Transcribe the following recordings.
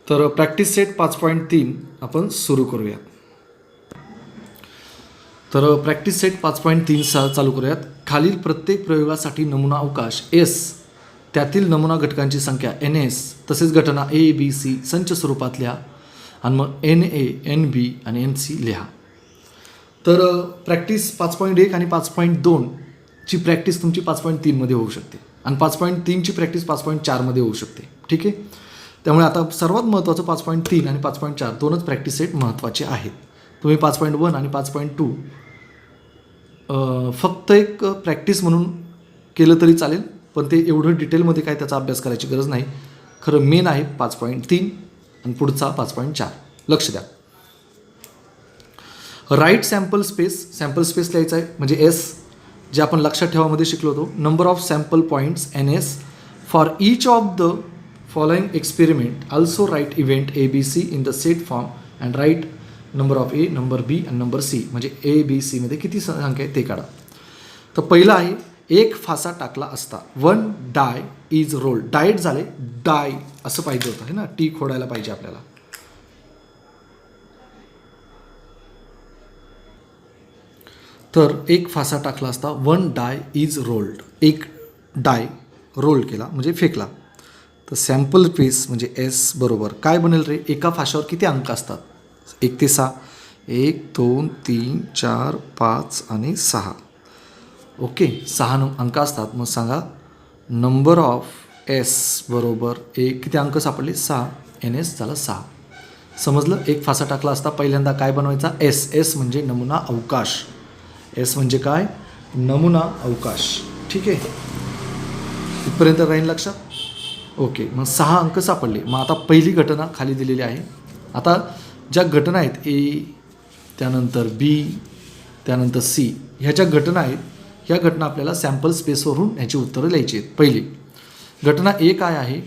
तर practice set 5.3 आपण सुरू करूयात. तर प्रॅक्टिस सेट 5.3 चालू करूयात. खालील प्रत्येक प्रयोगासाठी नमुना अवकाश एस, त्यातील नमुना घटकांची संख्या एन एस, तसेच घटना ए बी सी संच स्वरूपात लिहा आणि मग एन ए एन बी आणि एन सी लिहा. तर प्रॅक्टिस 5.1 आणि 5.2 ची प्रॅक्टिस तुमची 5.3 मध्ये होऊ शकते आणि 5.3 ची प्रॅक्टिस 5.4 मध्ये होऊ शकते. ठीक आहे. त्यामुळे आता सर्वात महत्त्वाचं 5.3 आणि 5.4 दोनच प्रॅक्टिस सेट महत्त्वाचे आहेत. तुम्ही 5.1 आणि 5.2 फक्त एक प्रॅक्टिस म्हणून केलं तरी चालेल, पण ते एवढं डिटेलमध्ये काय त्याचा अभ्यास करायची गरज नाही. खरं मेन आहे 5.3 आणि पुढचा 5.4. लक्ष द्या. राईट सॅम्पल स्पेस लिहायचं आहे म्हणजे एस, जे आपण लक्षात ठेवामध्ये शिकलो होतो. Number of sample points N S for each of the following experiment. Also write event A B C in the set form and write number of A, number B आणि नंबर सी. म्हणजे A B सीमध्ये किती संख्या आहे ते काढा. तर पहिला आहे एक फासा टाकला असता. One die is rolled. डाएट झाले, डाय असं पाहिजे होतं है ना, टी खोडायला पाहिजे आपल्याला. तर एक फासा टाकला असता. One die is rolled. एक डाय रोल केला म्हणजे फेकला. तर सॅम्पल स्पेस म्हणजे एस बरोबर काय बनेल रे. एका फाशावर किती अंक असतात. 1 ते 6. 1 2 3 4 5 आणि 6. ओके, 6 अंक असतात. मग सांगा नंबर ऑफ एस बरोबर एक किती अंक सापडले 6. एन एस झाला 6. समजलं. एक फासा टाकला असता पहिल्यांदा काय बनवायचा एस. एस म्हणजे नमुना अवकाश. एस म्हणजे काय नमुना अवकाश. ठीक आहे, इथपर्यंत राहील लक्षात. ओके, मग 6 अंक सापडले. मग आता पहिली घटना खाली दिलेली आहे. आता ज्या घटना आहेत ए, त्यानंतर बी, त्यानंतर सी, ह्या ज्या घटना आहेत ह्या घटना आपल्याला सॅम्पल स्पेसवरून ह्याची उत्तरं लिहायची आहेत. पहिली घटना ए काय आहे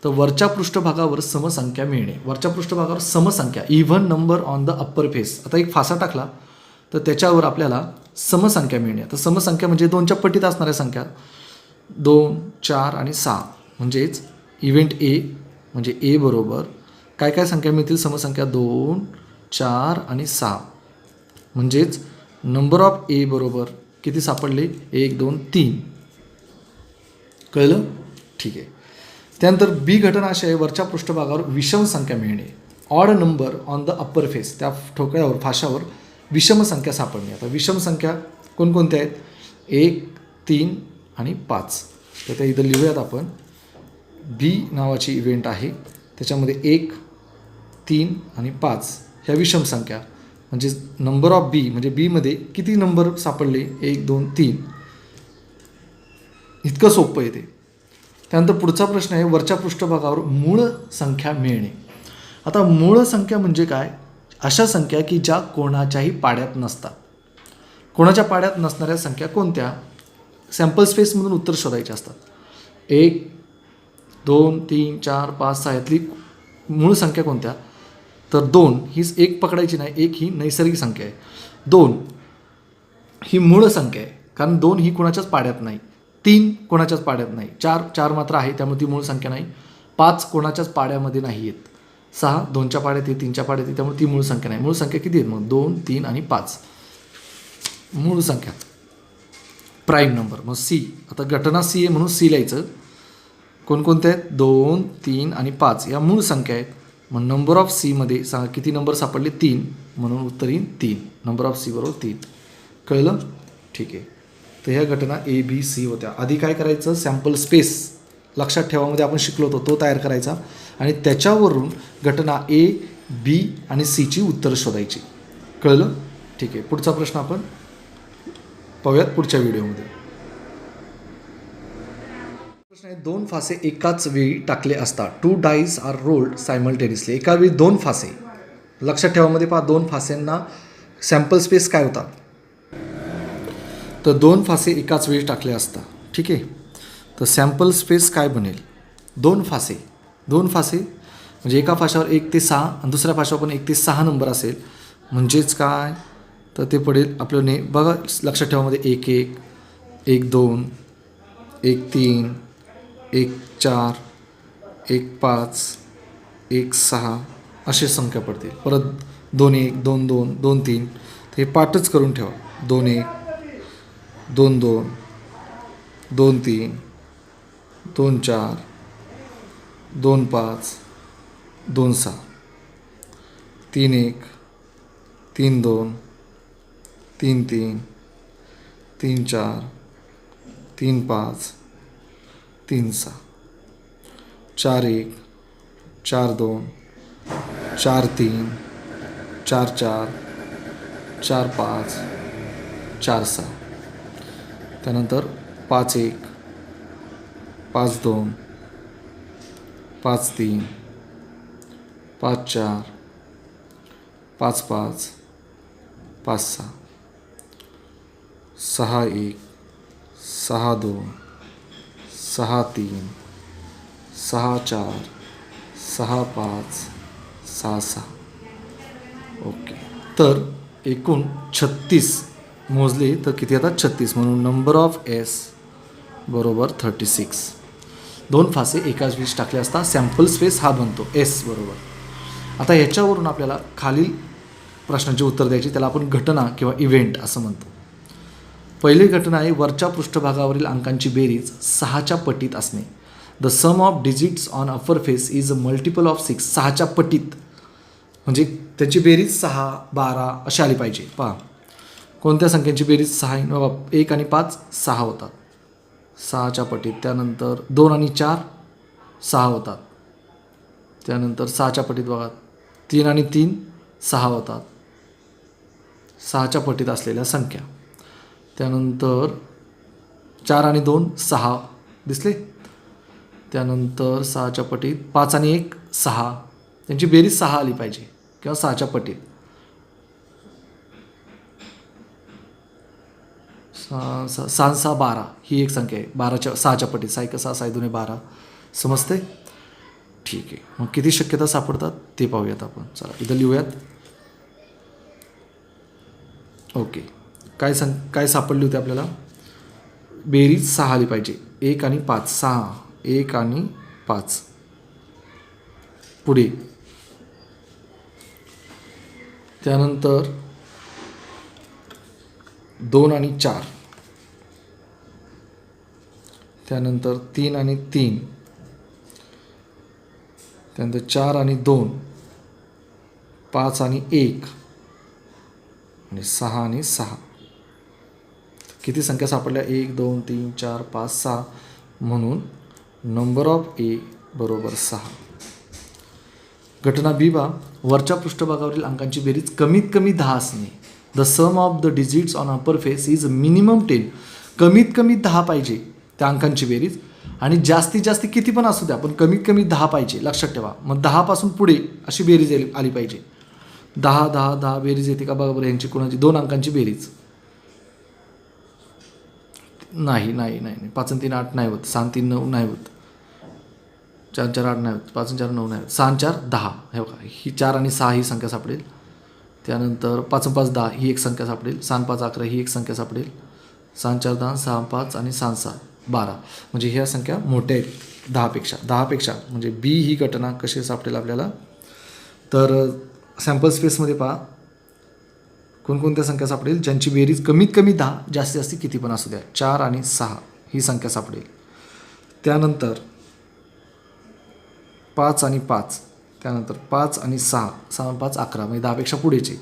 तर वरच्या पृष्ठभागावर समसंख्या मिळणे. वरच्या पृष्ठभागावर समसंख्या even number on the upper face. आता एक फासा टाकला तर त्याच्यावर आपल्याला समसंख्या मिळणे. आता समसंख्या म्हणजे 2च्या पटीत असणाऱ्या संख्या 2 4 आणि 6. म्हणजेच इव्हेंट ए म्हणजे ए बरोबर काय काय संख्या मिळतील समसंख्या 2 4 आणि 6. म्हणजेच नंबर ऑफ ए बरोबर किती सापडले 1 2 3. कळलं. ठीक आहे. त्यानंतर बी घटना अशी आहे वरच्या पृष्ठभागावर विषम संख्या मिळणे. Odd number on the upper face. त्या ठोकळ्यावर फाशावर विषम संख्या सापडणे. आता विषम संख्या कोणकोणत्या आहेत 1 3 आणि 5. तर त्या इथं लिहूयात आपण. बी नावाची इव्हेंट आहे त्याच्यामध्ये 1 3 आणि 5 ह्या विषम संख्या. म्हणजे नंबर ऑफ बी म्हणजे बीमध्ये किती नंबर सापडले 1 2 3. इतकं सोपं आहे ते. त्यानंतर पुढचा प्रश्न आहे वरच्या पृष्ठभागावर मूळ संख्या मिळणे. आता मूळ संख्या म्हणजे काय अशा संख्या की ज्या कोणाच्याही पाड्यात नसतात. कोणाच्या पाड्यात नसणाऱ्या संख्या कोणत्या सॅम्पल स्पेसमधून उत्तर शोधायचे असतात. 1 2 3 4 5 6 यातली मूळ संख्या कोणत्या तर 2 हीच एक पकडायची नाही. 1 ही नैसर्गिक संख्या आहे. 2 ही मूळ संख्या आहे कारण 2 ही कोणाच्याच पाड्यात नाही. 3 कोणाच्याच पाड्यात नाही. 4 मात्र आहे त्यामुळे ती मूळ संख्या नाही. 5 कोणाच्याच पाड्यामध्ये नाही येत. 6 2च्या पाड्यात येते 3च्या पाड्यात येते त्यामुळे ती मूळ संख्या नाही. मूळ संख्या किती आहेत मग 2 3 आणि 5 मूळ संख्या प्राईम नंबर. मग सी. आता घटना सी आहे म्हणून सी लिहायचं. कोणकोणते आहेत 2 3 आणि 5 या मूळ संख्या आहेत. मग नंबर ऑफ सीमध्ये सांगा किती नंबर सापडले 3 म्हणून उत्तर येईल 3. नंबर ऑफ सी बरोबर 3. कळलं. ठीक आहे. तर ह्या घटना ए बी सी होत्या. आधी काय करायचं सॅम्पल स्पेस लक्षात ठेवामध्ये आपण शिकलो होतो तो तयार करायचा आणि त्याच्यावरून घटना ए बी आणि सीची उत्तरं शोधायची. कळलं. ठीक आहे. पुढचा प्रश्न आपण पाहूयात पुढच्या व्हिडिओमध्ये. प्रश्न आहे 2 फासे एकाच वेळी टाकले असता. 2 डाईज आर रोल्ड सायमल्टेनियसली. एका वेळी 2 फासे. लक्षात ठेवामध्ये पहा 2 फास्यांना सॅम्पल स्पेस काय होता तर 2 फासे एकाच वेळी टाकले असता. ठीक आहे. तर सॅम्पल स्पेस काय बनेल 2 फासे. 2 फासे म्हणजे एका फाशावर 1 ते 6 आणि दुसऱ्या फाशावर पण 1 ते 6 नंबर असेल. म्हणजेच काय तर ते पडेल आपलं ने बघा लक्षात ठेवामध्ये 1 1 1 2 1 3 1 4 1 5 1 6 असे संख्या पडतील. परत 2 1 2 2 2 3 हे पाठच करून ठेवा. 2 1 2 2 2 3 2 4 2 5 2 6 3 1 3 2 3 3 3 4 3 5 3 6 4 1 4 2 4 3 4 4 4 5 4 6 त्यानंतर 5 1 5 2 5 3 5 4 5 5 5 6 6 1 6 2 6 3 6 4 6 5 6 6. ओके. तर एकूण 36 मोजले तर किती येतात? 36. म्हणून नंबर ऑफ एस बरोबर 36. 2 फासे एकाच वेळी टाकले असता सॅम्पल स्पेस हा बनतो एस बरोबर. आता ह्याच्यावरून आपल्याला खालील प्रश्नांची उत्तर द्यायची. त्याला आपण घटना किंवा इव्हेंट असं म्हणतो. पहिली घटना आहे वरच्या पृष्ठभागावरील अंकांची बेरीज 6च्या पटीत असणे. The sum of digits on upper face is a multiple of 6. 6च्या पटीत म्हणजे त्याची बेरीज 6 12 अशी आली पाहिजे. पहा कोणत्या संख्यांची बेरीज 6 1 आणि 5 6 होतात 6च्या पटीत. त्यानंतर 2 आणि 4 6 होतात. त्यानंतर 6च्या पटीत बघा 3 आणि 3 6 होतात 6च्या पटीत असलेल्या संख्या. त्यानंतर 4 आणि 2 6 दिसले. त्यानंतर 6च्या पटीत 5 आणि 1 6 त्यांची बेरीज 6 आली पाहिजे किंवा 6च्या पटीत. 6 6 12 ही एक संख्या आहे 6च्या पटीत. 6 1 6 6 2 12 समजते. ठीक आहे. मग किती शक्यता सापडतात ते पाहूयात आपण. चला इथं लिहूयात. ओके. काय सापडली होती आपल्याला? बेरीज 6 आली पाहिजे. 1 आणि 5 6 1 आणि 5. पुढे त्यानंतर 2 आणि 4 त्यानंतर 3 आणि 3 त्यानंतर 4 आणि 2 5 आणि 1 आणि 6 आणि 6. किती संख्या सापडल्या? 1 2 3 4 5 6. म्हणून नंबर ऑफ ए बरोबर 6. घटना बी बा वरच्या पृष्ठभागावरील अंकांची बेरीज कमीत कमी 10 असणे. The sum of the digits on upper face is minimum 10. कमीत कमी 10 पाहिजे त्या अंकांची बेरीज आणि जास्तीत जास्त किती पण असू द्या पण कमीत कमी 10 पाहिजे. लक्षात ठेवा. मग 10 पासून पुढे अशी बेरीज आली पाहिजे. 10 10 10 बेरीज येते का बघा बरं. यांची कोणाची 2 अंकांची बेरीज नाही नाही नाही 5 आणि 3 8 नाही होत. 6 आणि 3 9 नाही होत. 4 4 8 नाही होत. 5 आणि 4 9 नाही होत. 6 आणि 4 10 हे बघा ही 4 आणि 6 ही संख्या सापडेल. त्यानंतर 5 आणि 5 10 ही एक संख्या सापडेल. 6 आणि 5 11 ही एक संख्या सापडेल. 6 आणि 4 10 6 आणि 5 आणि 6 आणि 6 12. म्हणजे ह्या संख्या मोठ्या आहेत 10पेक्षा. म्हणजे बी ही घटना कशी सापडेल आपल्याला? तर सॅम्पल स्पेसमध्ये पहा कोणकोणत्या संख्या सापडेल ज्यांची बेरीज कमीत कमी 10 जास्तीत जास्त किती पण असू द्या. 4 आणि 6 ही संख्या सापडेल. त्यानंतर 5 आणि 5 त्यानंतर 5 आणि 6 6 आणि 5 11 म्हणजे 10पेक्षा पुढेचे.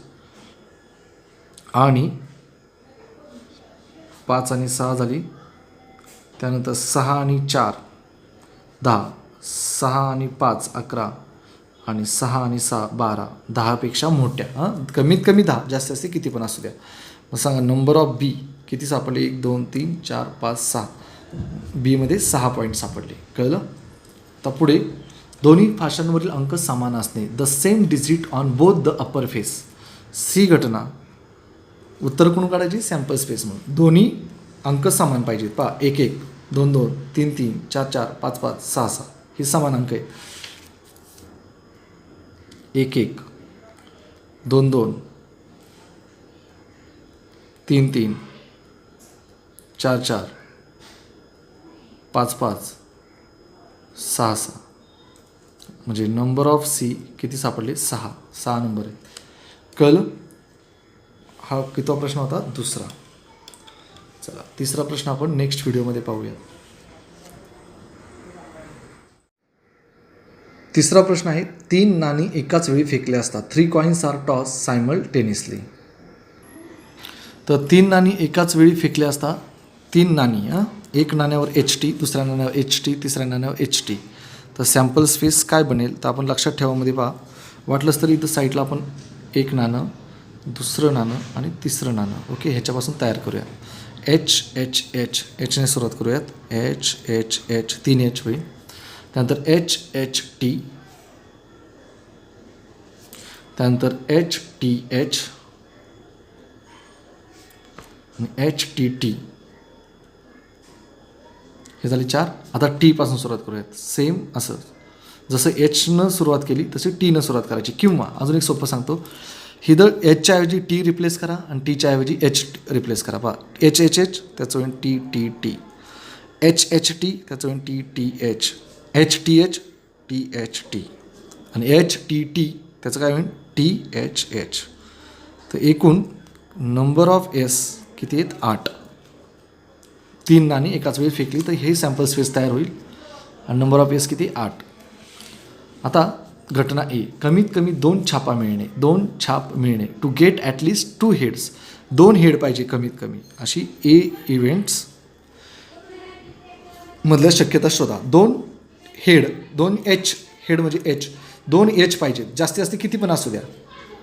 आणि 5 आणि 6 झाली. त्यानंतर 6 आणि 4 10 6 आणि 5 11 आणि 6 आणि 6 12 10पेक्षा मोठ्या. कमीत कमी 10 जास्तीत जास्त किती पण असू द्या. मग सांगा नंबर ऑफ बी किती सापडले? 1 2 3 4 5 6. बीमध्ये 6 पॉईंट सापडले. कळलं? तर पुढे दोन्ही फाशांवरील अंक समान असणे. The same digit on both the upper face. C घटना उत्तर कोण काढायची? सॅम्पल स्पेस म्हणून. दोन्ही अंक समान पाहिजेत. पहा 1 1 2 2 3 3 4 4 5 5 6 6 हे समान अंक आहेत. 1 1 2 2 3 3 4 4 5 5 6 6 म्हणजे नंबर ऑफ सी किती सापडले 6 नंबर आहे. कळलं? हा कितवा प्रश्न होता? दुसरा. चला तिसरा प्रश्न आपण नेक्स्ट व्हिडिओमध्ये पाहूया. तिसरा प्रश्न आहे 3 नाणी एकाच वेळी फेकले असतात. 3 कॉईन्स आर टॉस सायमल्टेनियसली. तर 3 नाणी एकाच वेळी फेकले असतात. 3 नाणी एक नाण्यावर HT, दुसऱ्या नाण्यावर HT, तिसऱ्या नाण्यावर HT. तर सॅम्पल स्पेस काय बनेल? तर आपण लक्षात ठेवामध्ये पहा, वाटलंच तरी इथं साईडला आपण एक नाणं, दुसरं नाणं आणि तिसरं नाणं ओके ह्याच्यापासून तयार करूया. HHHने सुरुवात करूयात. HHH 3 H होईल. त्यानंतर HHT, त्यानंतर HTH आणि HTT. हे झाले 4. आता T पासून सुरुवात करूयात. सेम असं जसं Hनं सुरुवात केली तशी Tनं सुरुवात करायची. किंवा अजून एक सोपं सांगतो, हिदं Hच्या ऐवजी T रिप्लेस करा आणि Tच्या ऐवजी H रिप्लेस करा. पहा HHH त्याचं होईल TTT, HHT त्याचं होईल TTH, HTH THT आणि HTT त्याचं काय होईल THH. तर एकूण नंबर ऑफ S किती आहेत? 8. 3 नाणी एकाच वेळी फेकली तर हे सॅम्पल स्पेस तयार होईल आणि नंबर ऑफ S किती? 8. आता घटना A, कमीत कमी 2 छापा मिळणे, 2 छाप मिळणे. To get at least 2 heads, 2 head पाहिजे कमीत कमी. अशी A इव्हेंट्स मधल्या शक्यता शोधा. 2 हेड, 2 H हेड म्हणजे H, 2 H पाहिजेत. जास्तीत जास्त किती पण असू द्या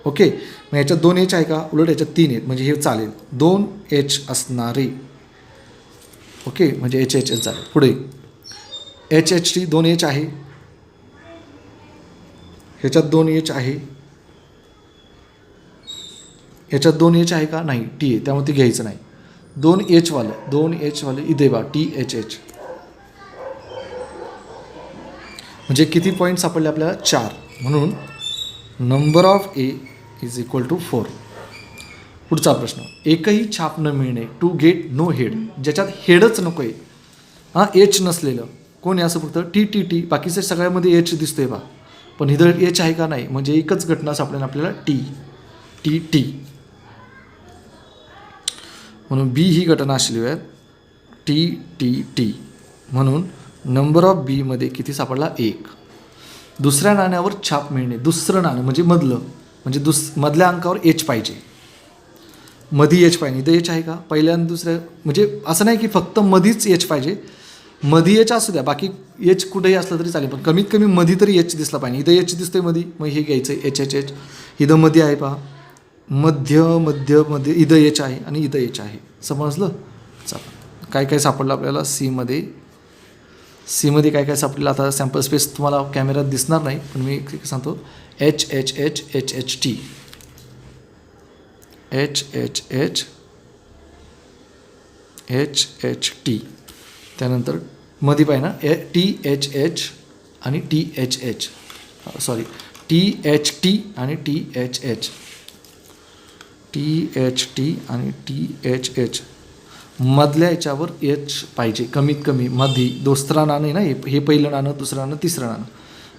ओके. मग ह्याच्यात 2 H आहे का? उलट ह्याच्यात 3 आहेत म्हणजे हे चालेल. 2 H असणारे ओके म्हणजे HHH झालं. पुढे HHT 2 H आहे, ह्याच्यात 2 H आहे, ह्याच्यात 2 H आहे का? नाही, T आहे त्यामुळे ते घ्यायचं नाही. 2 H वाले इथे बा THH. म्हणजे किती पॉईंट सापडले आपल्याला? 4. म्हणून number of A is equal to 4. पुढचा प्रश्न, एकही छाप न मिळणे. टू गेट नो हेड, ज्याच्यात हेडच नको आहे H नसलेलं कोण आहे असं फक्त TTT. बाकीच्या सगळ्यामध्ये H दिसतोय बा, पण इथं H आहे का? नाही. म्हणजे एकच घटना सापडेल आपल्याला TT. म्हणून B ही घटना अशी आहे TTT. म्हणून नंबर ऑफ B मध्ये किती सापडला? 1. दुसऱ्या नाण्यावर छाप मिळणे. दुसरं नाणं म्हणजे मधलं, म्हणजे मधल्या अंकावर H पाहिजे, मधी H पाहिजे. इथं H आहे का? पहिल्या आणि दुसऱ्या म्हणजे असं नाही की फक्त मधीच H पाहिजे, मधी H असू द्या, बाकी H कुठेही असलं तरी चालेल, पण कमीत कमी मधी तरी H दिसला पाहिजे. इथं H दिसतोय मधी, मग हे घ्यायचं HHH. इथं मध्ये आहे पहा, मध्ये इथं H आहे आणि इथं H आहे. समजलं? चला काय काय सापडलं आपल्याला सी मध्ये काय काय सापडलं? आता सॅम्पल स्पेस तुम्हाला कॅमेऱ्यात दिसणार नाही, पण मी सांगतो. HHH HHT, HHH HHT. त्यानंतर मध्ये पाहिजे ना THH आणि THH, सॉरी THT आणि THH, THT आणि THH. मधल्या याच्यावर H पाहिजे कमीत कमी. मधी दुसरा नाणं ना, हे पहिलं नाणं, दुसरं नाणं, तिसरं नाणं,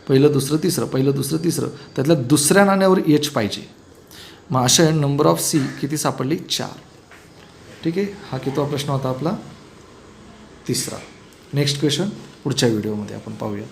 पहिलं दुसरं तिसरं, पहिलं दुसरं तिसरं, त्यातल्या दुसऱ्या नाण्यावर H पाहिजे. मग अशा नंबर ऑफ C किती सापडली? 4. ठीक आहे. हा कितवा प्रश्न होता आपला? 3रा. नेक्स्ट क्वेश्चन पुढच्या व्हिडिओमध्ये आपण पाहूया.